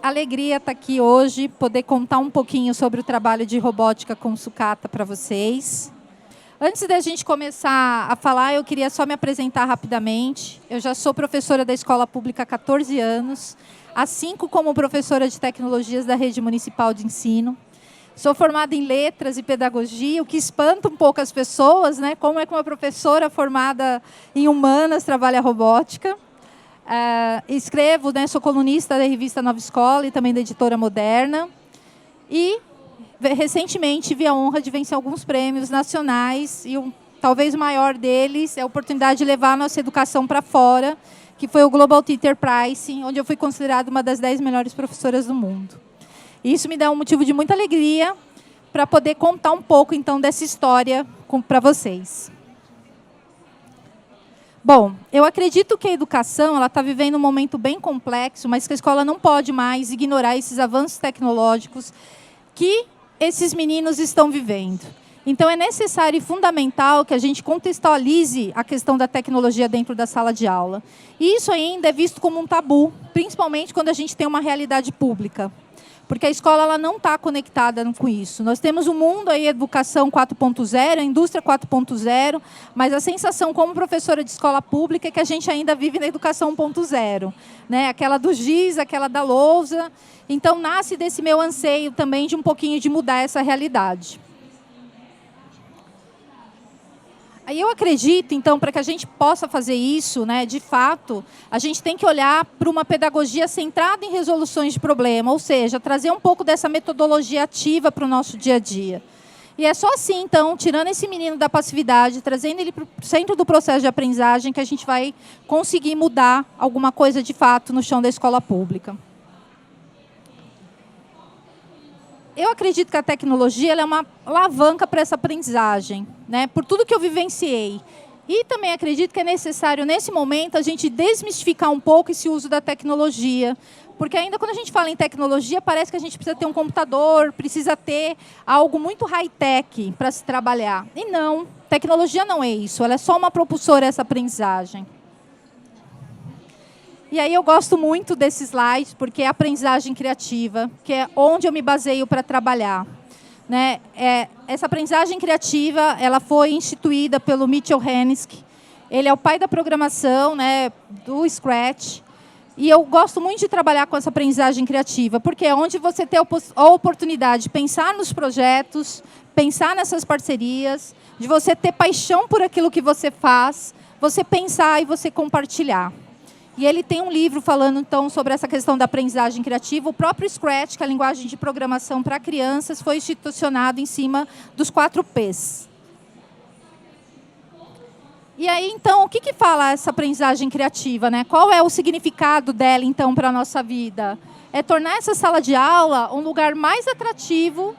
alegria estar aqui hoje, poder contar um pouquinho sobre o trabalho de robótica com sucata para vocês. Antes da gente começar a falar, eu queria só me apresentar rapidamente. Eu já sou professora da escola pública há 14 anos, há 5 como professora de tecnologias da rede municipal de ensino. Sou formada em letras e pedagogia, o que espanta um pouco as pessoas, né? Como é que uma professora formada em humanas trabalha robótica. Escrevo, né, sou colunista da revista Nova Escola e também da editora Moderna. E, recentemente, tive a honra de vencer alguns prêmios nacionais e talvez o maior deles é a oportunidade de levar a nossa educação para fora, que foi o Global Teacher Prize, onde eu fui considerada uma das 10 melhores professoras do mundo. E isso me dá um motivo de muita alegria para poder contar um pouco, então, dessa história para vocês. Bom, eu acredito que a educação está vivendo um momento bem complexo, mas que a escola não pode mais ignorar esses avanços tecnológicos que esses meninos estão vivendo. Então, é necessário e fundamental que a gente contextualize a questão da tecnologia dentro da sala de aula. E isso ainda é visto como um tabu, principalmente quando a gente tem uma realidade pública. Porque a escola ela não está conectada com isso. Nós temos um mundo aí, educação 4.0, a indústria 4.0, mas a sensação como professora de escola pública é que a gente ainda vive na educação 1.0, né? Aquela do giz, aquela da lousa. Então, nasce desse meu anseio também de um pouquinho de mudar essa realidade. Aí eu acredito, então, para que a gente possa fazer isso, né, de fato, a gente tem que olhar para uma pedagogia centrada em resoluções de problema, ou seja, trazer um pouco dessa metodologia ativa para o nosso dia a dia. E é só assim, então, tirando esse menino da passividade, trazendo ele para o centro do processo de aprendizagem, que a gente vai conseguir mudar alguma coisa de fato no chão da escola pública. Eu acredito que a tecnologia ela é uma alavanca para essa aprendizagem, né? Por tudo que eu vivenciei. E também acredito que é necessário, nesse momento, a gente desmistificar um pouco esse uso da tecnologia. Porque ainda quando a gente fala em tecnologia, parece que a gente precisa ter um computador, precisa ter algo muito high-tech para se trabalhar. E não, tecnologia não é isso, ela é só uma propulsora a essa aprendizagem. E aí eu gosto muito desse slide, porque é a aprendizagem criativa, que é onde eu me baseio para trabalhar. Né? Essa aprendizagem criativa ela foi instituída pelo Mitchell Hennisk. Ele é o pai da programação, né, do Scratch. E eu gosto muito de trabalhar com essa aprendizagem criativa, porque é onde você tem a oportunidade de pensar nos projetos, pensar nessas parcerias, de você ter paixão por aquilo que você faz, você pensar e você compartilhar. E ele tem um livro falando, então, sobre essa questão da aprendizagem criativa. O próprio Scratch, que é a linguagem de programação para crianças, foi institucionado em cima dos 4 Ps. E aí, então, o que fala essa aprendizagem criativa, né? Qual é o significado dela, então, para a nossa vida? É tornar essa sala de aula um lugar mais atrativo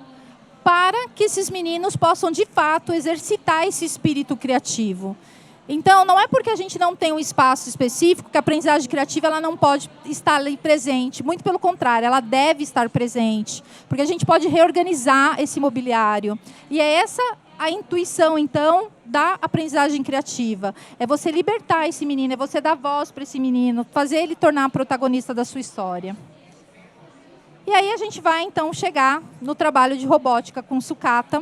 para que esses meninos possam, de fato, exercitar esse espírito criativo. Então, não é porque a gente não tem um espaço específico que a aprendizagem criativa ela não pode estar ali presente. Muito pelo contrário, ela deve estar presente. Porque a gente pode reorganizar esse mobiliário. E é essa a intuição, então, da aprendizagem criativa. É você libertar esse menino, é você dar voz para esse menino, fazer ele tornar protagonista da sua história. E aí a gente vai, então, chegar no trabalho de robótica com sucata,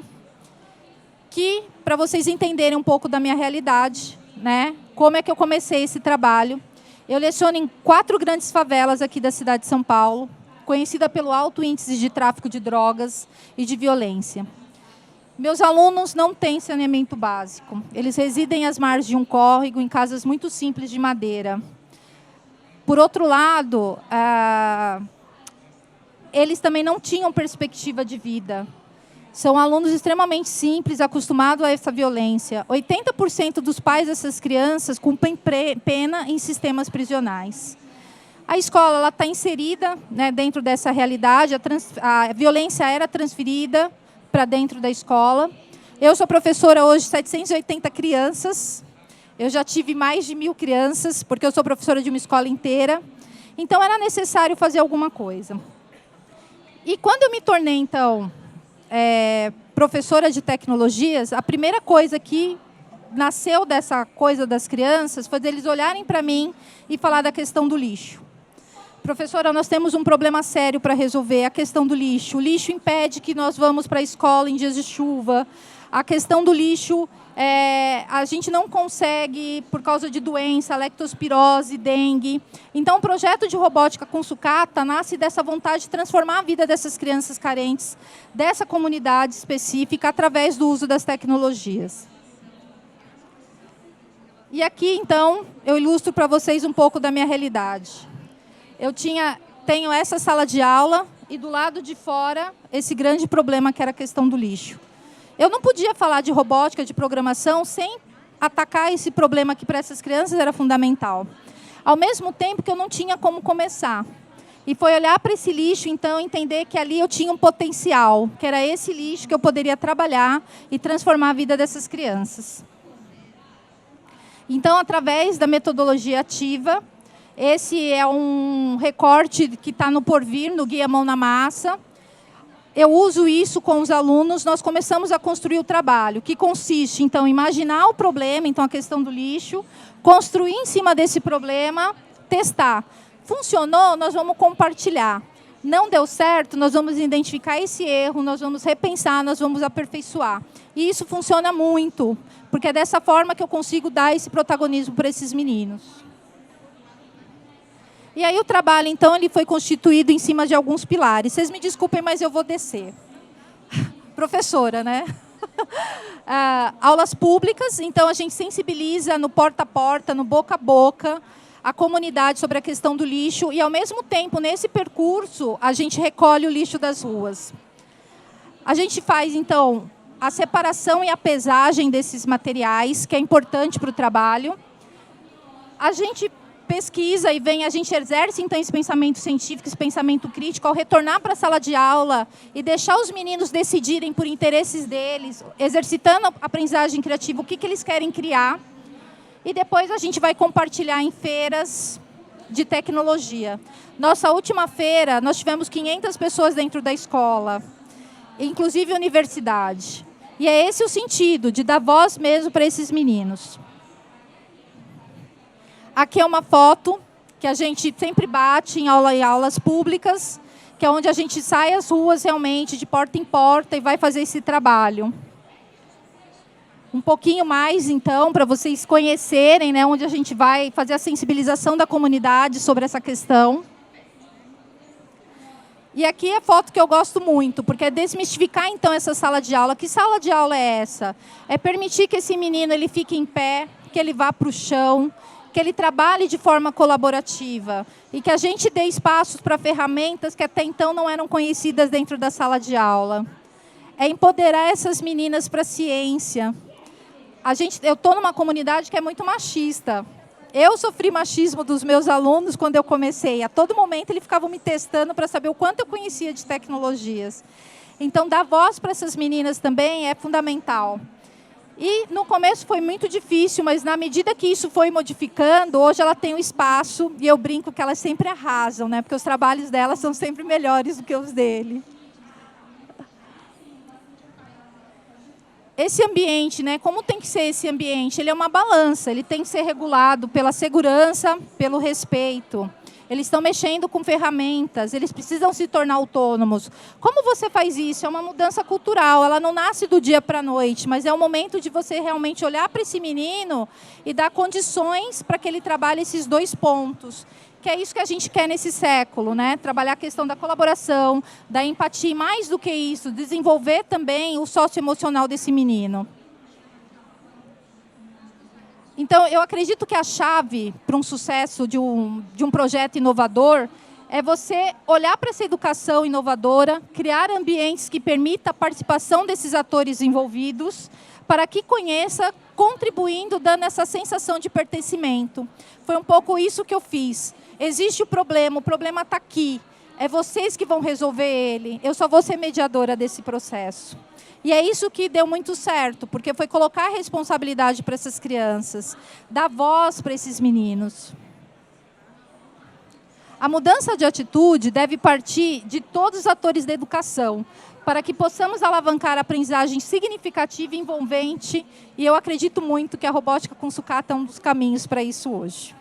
que, para vocês entenderem um pouco da minha realidade, né, como é que eu comecei esse trabalho, eu leciono em 4 grandes favelas aqui da cidade de São Paulo, conhecida pelo alto índice de tráfico de drogas e de violência. Meus alunos não têm saneamento básico. Eles residem às margens de um córrego, em casas muito simples de madeira. Por outro lado, eles também não tinham perspectiva de vida. São alunos extremamente simples, acostumados a essa violência. 80% dos pais dessas crianças cumprem pena em sistemas prisionais. A escola está inserida, né, dentro dessa realidade, a violência era transferida para dentro da escola. Eu sou professora hoje de 780 crianças. Eu já tive mais de 1.000 crianças, porque eu sou professora de uma escola inteira. Então, era necessário fazer alguma coisa. E quando eu me tornei, então, professora de tecnologias, a primeira coisa que nasceu dessa coisa das crianças foi deles olharem para mim e falar da questão do lixo. Professora, nós temos um problema sério para resolver, a questão do lixo. O lixo impede que nós vamos para a escola em dias de chuva. A questão do lixo, a gente não consegue, por causa de doença, leptospirose, dengue. Então, o projeto de robótica com sucata nasce dessa vontade de transformar a vida dessas crianças carentes, dessa comunidade específica, através do uso das tecnologias. E aqui, então, eu ilustro para vocês um pouco da minha realidade. Tenho essa sala de aula e, do lado de fora, esse grande problema que era a questão do lixo. Eu não podia falar de robótica, de programação, sem atacar esse problema que para essas crianças era fundamental. Ao mesmo tempo que eu não tinha como começar. E foi olhar para esse lixo, então, entender que ali eu tinha um potencial, que era esse lixo que eu poderia trabalhar e transformar a vida dessas crianças. Então, através da metodologia ativa, esse é um recorte que está no Porvir, no Guia Mão na Massa. Eu uso isso com os alunos, nós começamos a construir o trabalho, que consiste, então, em imaginar o problema, então, a questão do lixo, construir em cima desse problema, testar. Funcionou, nós vamos compartilhar. Não deu certo, nós vamos identificar esse erro, nós vamos repensar, nós vamos aperfeiçoar. E isso funciona muito, porque é dessa forma que eu consigo dar esse protagonismo para esses meninos. E aí o trabalho, então, ele foi constituído em cima de alguns pilares. Vocês me desculpem, mas eu vou descer. Professora, né? Aulas públicas, então a gente sensibiliza no porta a porta, no boca a boca, a comunidade sobre a questão do lixo e, ao mesmo tempo, nesse percurso, a gente recolhe o lixo das ruas. A gente faz, então, a separação e a pesagem desses materiais, que é importante para o trabalho. A gente pesquisa a gente exerce, então, esse pensamento científico, esse pensamento crítico, ao retornar para a sala de aula e deixar os meninos decidirem por interesses deles, exercitando a aprendizagem criativa, o que eles querem criar. E depois a gente vai compartilhar em feiras de tecnologia. Nossa última feira, nós tivemos 500 pessoas dentro da escola, inclusive universidade. E é esse o sentido, de dar voz mesmo para esses meninos. Aqui é uma foto que a gente sempre bate em aulas públicas, que é onde a gente sai às ruas realmente, de porta em porta, e vai fazer esse trabalho. Um pouquinho mais, então, para vocês conhecerem, né, onde a gente vai fazer a sensibilização da comunidade sobre essa questão. E aqui é a foto que eu gosto muito, porque é desmistificar, então, essa sala de aula. Que sala de aula é essa? É permitir que esse menino ele fique em pé, que ele vá para o chão, que ele trabalhe de forma colaborativa e que a gente dê espaços para ferramentas que até então não eram conhecidas dentro da sala de aula. É empoderar essas meninas para a ciência. Eu estou numa comunidade que é muito machista. Eu sofri machismo dos meus alunos quando eu comecei. A todo momento, eles ficavam me testando para saber o quanto eu conhecia de tecnologias. Então, dar voz para essas meninas também é fundamental. E, no começo, foi muito difícil, mas, na medida que isso foi modificando, hoje ela tem um espaço, e eu brinco que elas sempre arrasam, né? Porque os trabalhos delas são sempre melhores do que os dele. Esse ambiente, né? Como tem que ser esse ambiente? Ele é uma balança, ele tem que ser regulado pela segurança, pelo respeito. Eles estão mexendo com ferramentas, eles precisam se tornar autônomos. Como você faz isso? É uma mudança cultural, ela não nasce do dia para a noite, mas é o momento de você realmente olhar para esse menino e dar condições para que ele trabalhe esses dois pontos. Que é isso que a gente quer nesse século, né? Trabalhar a questão da colaboração, da empatia, e mais do que isso, desenvolver também o socioemocional desse menino. Então, eu acredito que a chave para um sucesso de um projeto inovador é você olhar para essa educação inovadora, criar ambientes que permitam a participação desses atores envolvidos, para que conheça, contribuindo, dando essa sensação de pertencimento. Foi um pouco isso que eu fiz. Existe o problema está aqui. É vocês que vão resolver ele. Eu só vou ser mediadora desse processo. E é isso que deu muito certo, porque foi colocar a responsabilidade para essas crianças, dar voz para esses meninos. A mudança de atitude deve partir de todos os atores da educação, para que possamos alavancar a aprendizagem significativa e envolvente, e eu acredito muito que a robótica com sucata é um dos caminhos para isso hoje.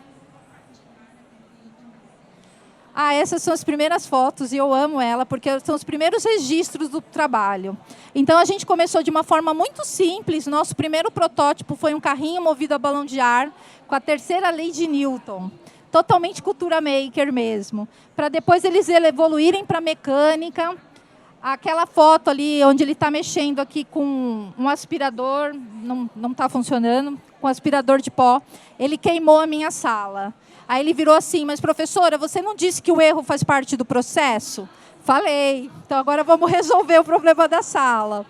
Ah, essas são as primeiras fotos e eu amo ela, porque são os primeiros registros do trabalho. Então, a gente começou de uma forma muito simples. Nosso primeiro protótipo foi um carrinho movido a balão de ar, com a terceira lei de Newton. Totalmente cultura maker mesmo. Para depois eles evoluírem para mecânica. Aquela foto ali, onde ele está mexendo aqui com um aspirador, não está funcionando, com um aspirador de pó, ele queimou a minha sala. Aí ele virou assim, mas professora, você não disse que o erro faz parte do processo? Falei, então agora vamos resolver o problema da sala.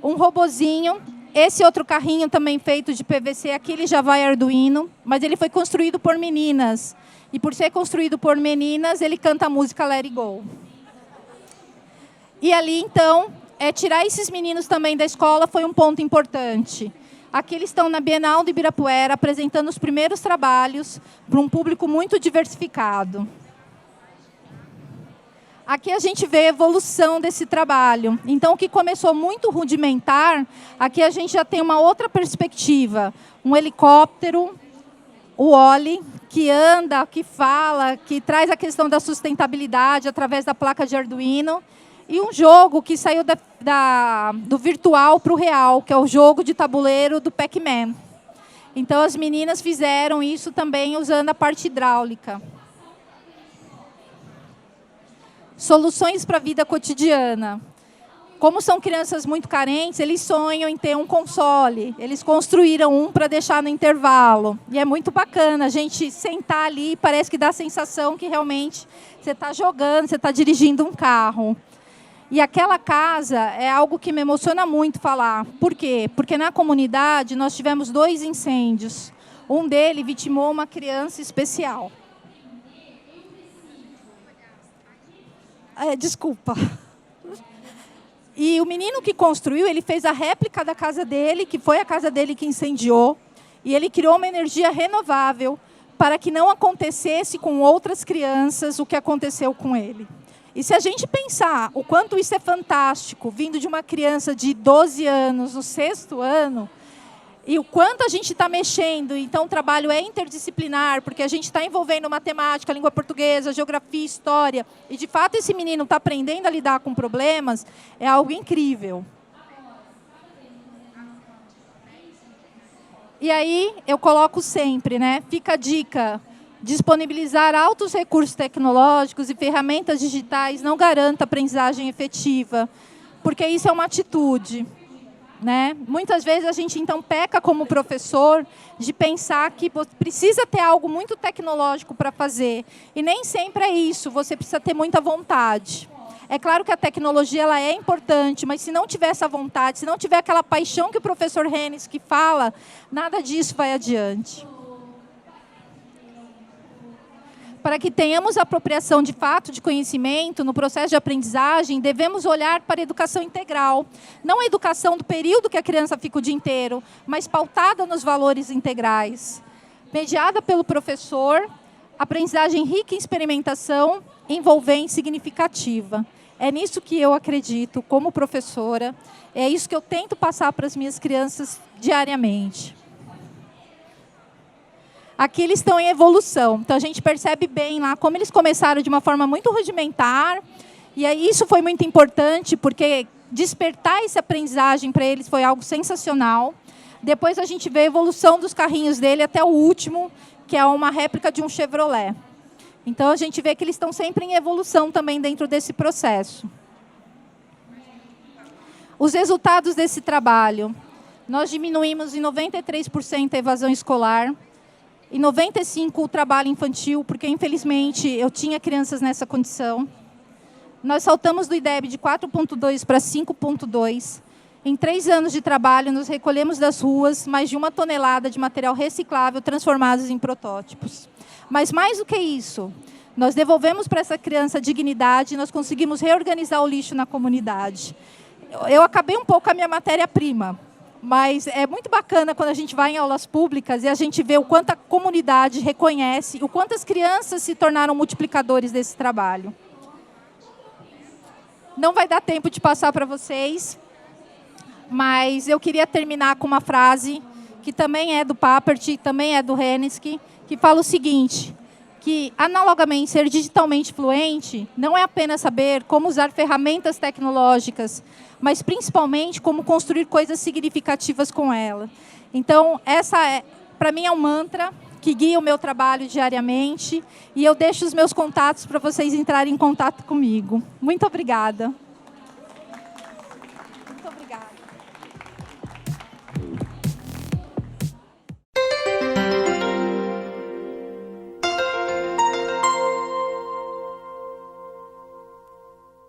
Um robozinho, esse outro carrinho também feito de PVC, aqui ele já vai Arduino, mas ele foi construído por meninas. E por ser construído por meninas, ele canta a música Let It Go. E ali, então, tirar esses meninos também da escola foi um ponto importante. Aqui eles estão na Bienal do Ibirapuera, apresentando os primeiros trabalhos para um público muito diversificado. Aqui a gente vê a evolução desse trabalho. Então, o que começou muito rudimentar, aqui a gente já tem uma outra perspectiva. Um helicóptero, o Oli, que anda, que fala, que traz a questão da sustentabilidade através da placa de Arduino. E um jogo que saiu do virtual para o real, que é o jogo de tabuleiro do Pac-Man. Então, as meninas fizeram isso também usando a parte hidráulica. Soluções para a vida cotidiana. Como são crianças muito carentes, eles sonham em ter um console. Eles construíram um para deixar no intervalo. E é muito bacana a gente sentar ali e parece que dá a sensação que realmente você está jogando, você está dirigindo um carro. E aquela casa é algo que me emociona muito falar. Por quê? Porque na comunidade nós tivemos 2 incêndios. Um deles vitimou uma criança especial. Desculpa. E o menino que construiu, ele fez a réplica da casa dele, que foi a casa dele que incendiou. E ele criou uma energia renovável para que não acontecesse com outras crianças o que aconteceu com ele. E se a gente pensar o quanto isso é fantástico, vindo de uma criança de 12 anos, no 6º ano, e o quanto a gente está mexendo, então o trabalho é interdisciplinar, porque a gente está envolvendo matemática, língua portuguesa, geografia, história, e de fato esse menino está aprendendo a lidar com problemas, é algo incrível. E aí eu coloco sempre, né? Fica a dica. Disponibilizar altos recursos tecnológicos e ferramentas digitais não garanta aprendizagem efetiva, porque isso é uma atitude. Né? Muitas vezes a gente, então, peca como professor de pensar que precisa ter algo muito tecnológico para fazer. E nem sempre é isso, você precisa ter muita vontade. É claro que a tecnologia ela é importante, mas se não tiver essa vontade, se não tiver aquela paixão que o professor Hennisk fala, nada disso vai adiante. Para que tenhamos apropriação de fato de conhecimento no processo de aprendizagem, devemos olhar para a educação integral. Não a educação do período que a criança fica o dia inteiro, mas pautada nos valores integrais. Mediada pelo professor, aprendizagem rica em experimentação, envolvente e significativa. É nisso que eu acredito como professora, é isso que eu tento passar para as minhas crianças diariamente. Aqui eles estão em evolução, então a gente percebe bem lá como eles começaram de uma forma muito rudimentar, e aí isso foi muito importante, porque despertar essa aprendizagem para eles foi algo sensacional. Depois a gente vê a evolução dos carrinhos dele até o último, que é uma réplica de um Chevrolet. Então a gente vê que eles estão sempre em evolução também dentro desse processo. Os resultados desse trabalho. Nós diminuímos em 93% a evasão escolar, em 95% o trabalho infantil, porque, infelizmente, eu tinha crianças nessa condição. Nós saltamos do IDEB de 4,2 para 5,2. Em 3 anos de trabalho, nos recolhemos das ruas mais de 1 tonelada de material reciclável transformados em protótipos. Mas, mais do que isso, nós devolvemos para essa criança a dignidade e nós conseguimos reorganizar o lixo na comunidade. Eu acabei um pouco a minha matéria-prima, mas é muito bacana quando a gente vai em aulas públicas e a gente vê o quanto a comunidade reconhece, o quanto as crianças se tornaram multiplicadores desse trabalho. Não vai dar tempo de passar para vocês, mas eu queria terminar com uma frase que também é do Papert, também é do Hennisk, que fala o seguinte: que, analogamente, ser digitalmente fluente não é apenas saber como usar ferramentas tecnológicas, mas, principalmente, como construir coisas significativas com ela. Então, para mim, é um mantra que guia o meu trabalho diariamente, e eu deixo os meus contatos para vocês entrarem em contato comigo. Muito obrigada.